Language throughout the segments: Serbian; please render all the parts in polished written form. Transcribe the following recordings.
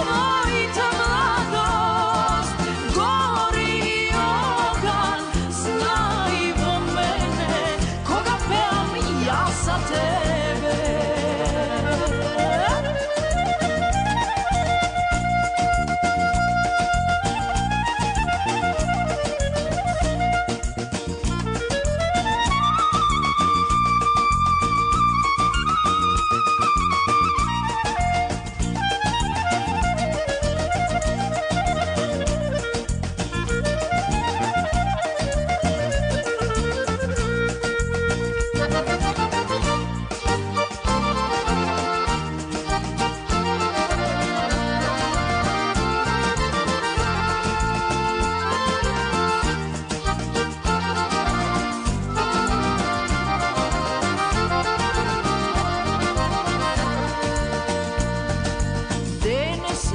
svojita mladost. Gori ogan, znaj vo mene, koga pevam ja za tebe.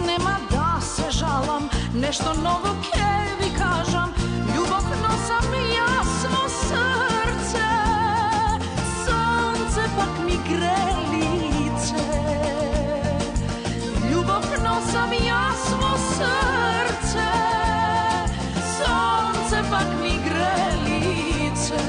Nema da se žalam, nešto novo kevi kažam, ljubavno sam jasno srce, sunce pak mi gre lice. Ljubavno sam jasno srce, sunce pak mi gre lice.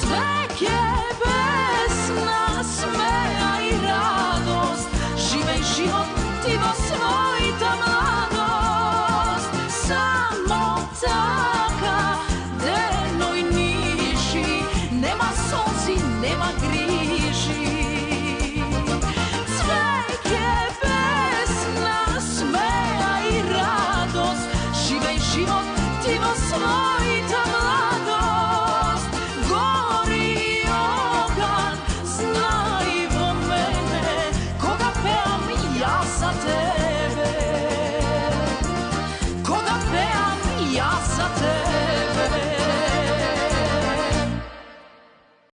Svek je besna smeja i radost, živej život tivo svojita mladost. Samo taka denoj niši, nema sunci, nema griži. Svek je besna smeja i radost, živej život tivo svojita